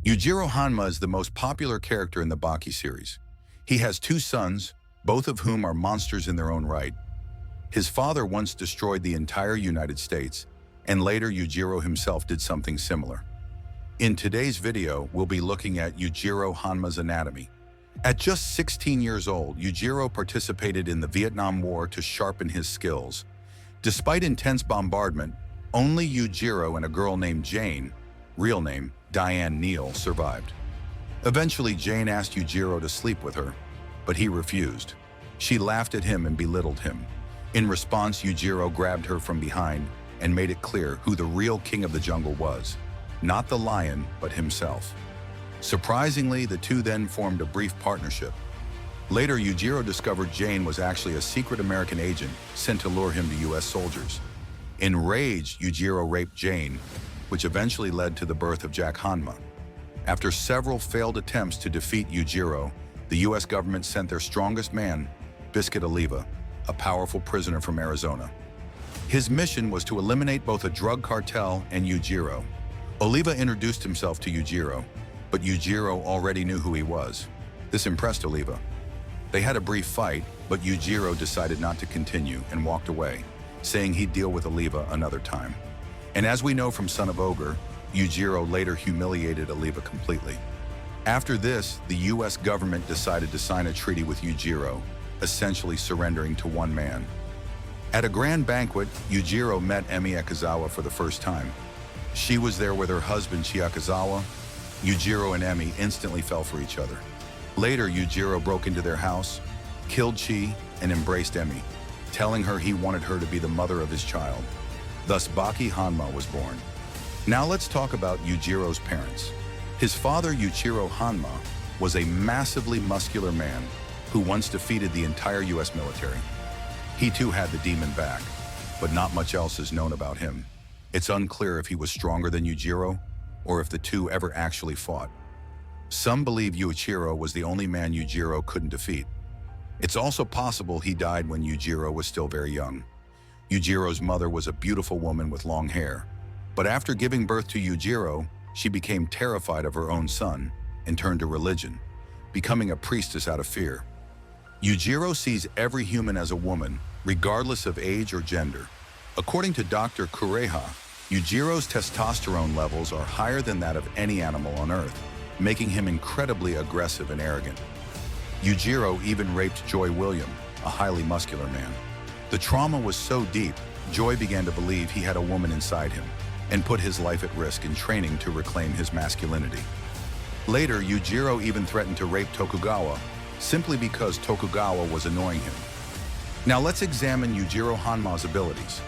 Yujiro Hanma is the most popular character in the Baki series. He has two sons, both of whom are monsters in their own right. His father once destroyed the entire United States, and later Yujiro himself did something similar. In today's video, we'll be looking at Yujiro Hanma's anatomy. At just 16 years old, Yujiro participated in the Vietnam War to sharpen his skills. Despite intense bombardment, only Yujiro and a girl named Jane, real name Diane Neal, survived. Eventually, Jane asked Yujiro to sleep with her, but he refused. She laughed at him and belittled him. In response, Yujiro grabbed her from behind and made it clear who the real king of the jungle was. Not the lion, but himself. Surprisingly, the two then formed a brief partnership. Later, Yujiro discovered Jane was actually a secret American agent sent to lure him to US soldiers. Enraged, Yujiro raped Jane, which eventually led to the birth of Jack Hanma. After several failed attempts to defeat Yujiro, the US government sent their strongest man, Biscuit Oliva, a powerful prisoner from Arizona. His mission was to eliminate both a drug cartel and Yujiro. Oliva introduced himself to Yujiro, but Yujiro already knew who he was. This impressed Oliva. They had a brief fight, but Yujiro decided not to continue and walked away, saying he'd deal with Oliva another time. And as we know from Son of Ogre, Yujiro later humiliated Oliva completely. After this, the US government decided to sign a treaty with Yujiro, essentially surrendering to one man. At a grand banquet, Yujiro met Emi Ekizawa for the first time. She was there with her husband Chiakazawa. Yujiro and Emi instantly fell for each other. Later, Yujiro broke into their house, killed Chi, and embraced Emi, telling her he wanted her to be the mother of his child. Thus, Baki Hanma was born. Now let's talk about Yujiro's parents. His father, Yujiro Hanma, was a massively muscular man who once defeated the entire US military. He too had the demon back, but not much else is known about him. It's unclear if he was stronger than Yujiro or if the two ever actually fought. Some believe Yujiro was the only man Yujiro couldn't defeat. It's also possible he died when Yujiro was still very young. Yujiro's mother was a beautiful woman with long hair, but after giving birth to Yujiro, she became terrified of her own son and turned to religion, becoming a priestess out of fear. Yujiro sees every human as a woman, regardless of age or gender. According to Dr. Kureha, Yujiro's testosterone levels are higher than that of any animal on Earth, making him incredibly aggressive and arrogant. Yujiro even raped Joy William, a highly muscular man. The trauma was so deep, Joy began to believe he had a woman inside him and put his life at risk in training to reclaim his masculinity. Later, Yujiro even threatened to rape Tokugawa, simply because Tokugawa was annoying him. Now let's examine Yujiro Hanma's abilities.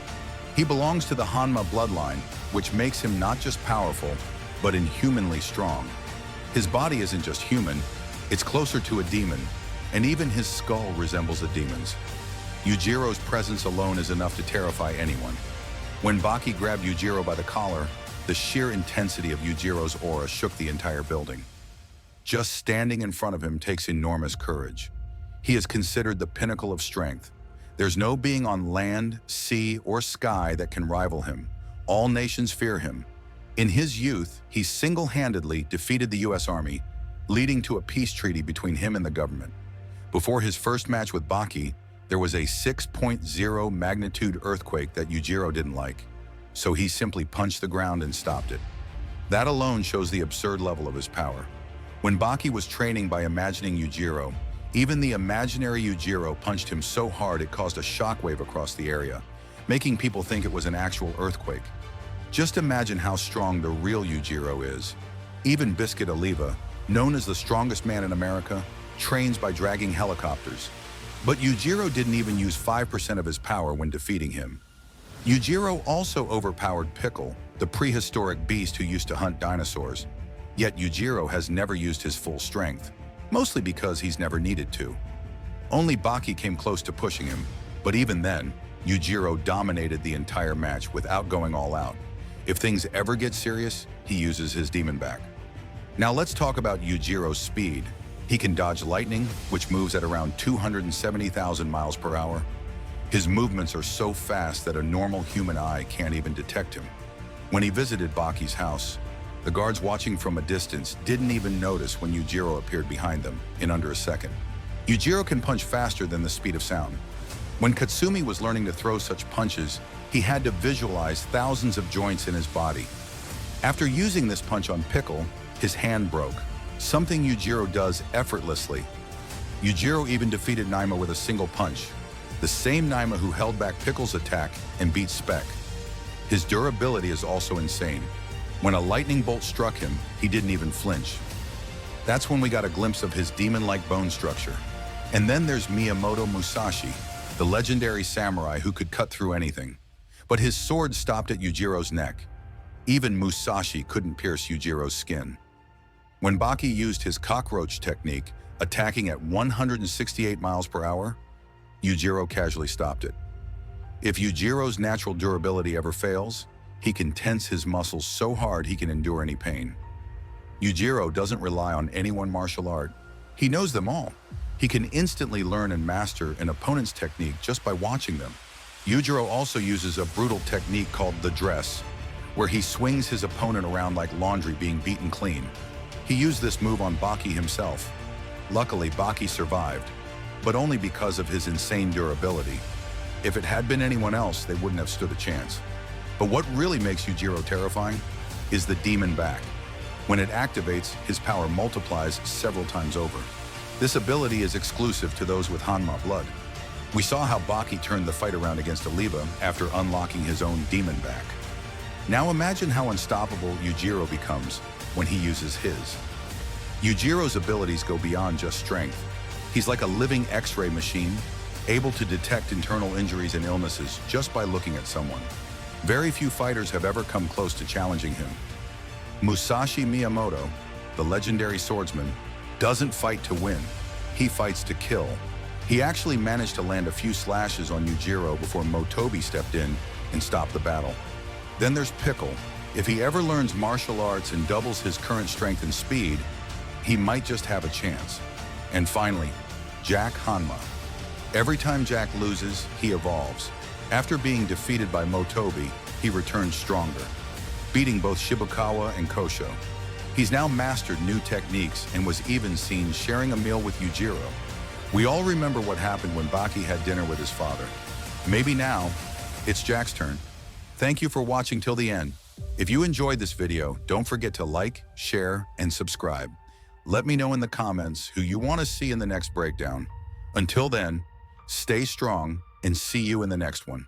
He belongs to the Hanma bloodline, which makes him not just powerful, but inhumanly strong. His body isn't just human, it's closer to a demon, and even his skull resembles a demon's. Yujiro's presence alone is enough to terrify anyone. When Baki grabbed Yujiro by the collar, the sheer intensity of Yujiro's aura shook the entire building. Just standing in front of him takes enormous courage. He is considered the pinnacle of strength. There's no being on land, sea, or sky that can rival him. All nations fear him. In his youth, he single-handedly defeated the US Army, leading to a peace treaty between him and the government. Before his first match with Baki, there was a 6.0 magnitude earthquake that Yujiro didn't like, so he simply punched the ground and stopped it. That alone shows the absurd level of his power. When Baki was training by imagining Yujiro, even the imaginary Yujiro punched him so hard it caused a shockwave across the area, making people think it was an actual earthquake. Just imagine how strong the real Yujiro is. Even Biscuit Oliva, known as the strongest man in America, trains by dragging helicopters. But Yujiro didn't even use 5% of his power when defeating him. Yujiro also overpowered Pickle, the prehistoric beast who used to hunt dinosaurs. Yet Yujiro has never used his full strength, mostly because he's never needed to. Only Baki came close to pushing him, but even then, Yujiro dominated the entire match without going all out. If things ever get serious, he uses his demon back. Now let's talk about Yujiro's speed. He can dodge lightning, which moves at around 270,000 miles per hour. His movements are so fast that a normal human eye can't even detect him. When he visited Baki's house, The guards watching from a distance didn't even notice when Yujiro appeared behind them in under a second. Yujiro can punch faster than the speed of sound. When Katsumi was learning to throw such punches, he had to visualize thousands of joints in his body. After using this punch on Pickle, his hand broke, something Yujiro does effortlessly. Yujiro even defeated Naima with a single punch, the same Naima who held back Pickle's attack and beat Spec. His durability is also insane. When a lightning bolt struck him, he didn't even flinch. That's when we got a glimpse of his demon-like bone structure. And then there's Miyamoto Musashi, the legendary samurai who could cut through anything. But his sword stopped at Yujiro's neck. Even Musashi couldn't pierce Yujiro's skin. When Baki used his cockroach technique, attacking at 168 miles per hour, Yujiro casually stopped it. If Yujiro's natural durability ever fails, he can tense his muscles so hard he can endure any pain. Yujiro doesn't rely on any one martial art. He knows them all. He can instantly learn and master an opponent's technique just by watching them. Yujiro also uses a brutal technique called the dress, where he swings his opponent around like laundry being beaten clean. He used this move on Baki himself. Luckily, Baki survived, but only because of his insane durability. If it had been anyone else, they wouldn't have stood a chance. But what really makes Yujiro terrifying is the demon back. When it activates, his power multiplies several times over. This ability is exclusive to those with Hanma blood. We saw how Baki turned the fight around against Oliva after unlocking his own demon back. Now imagine how unstoppable Yujiro becomes when he uses his. Yujiro's abilities go beyond just strength. He's like a living X-ray machine, able to detect internal injuries and illnesses just by looking at someone. Very few fighters have ever come close to challenging him. Musashi Miyamoto, the legendary swordsman, doesn't fight to win. He fights to kill. He actually managed to land a few slashes on Yujiro before Motobi stepped in and stopped the battle. Then there's Pickle. If he ever learns martial arts and doubles his current strength and speed, he might just have a chance. And finally, Jack Hanma. Every time Jack loses, he evolves. After being defeated by Motobi, he returns stronger, beating both Shibukawa and Kosho. He's now mastered new techniques and was even seen sharing a meal with Yujiro. We all remember what happened when Baki had dinner with his father. Maybe now, it's Jack's turn. Thank you for watching till the end. If you enjoyed this video, don't forget to like, share, and subscribe. Let me know in the comments who you want to see in the next breakdown. Until then, stay strong and see you in the next one.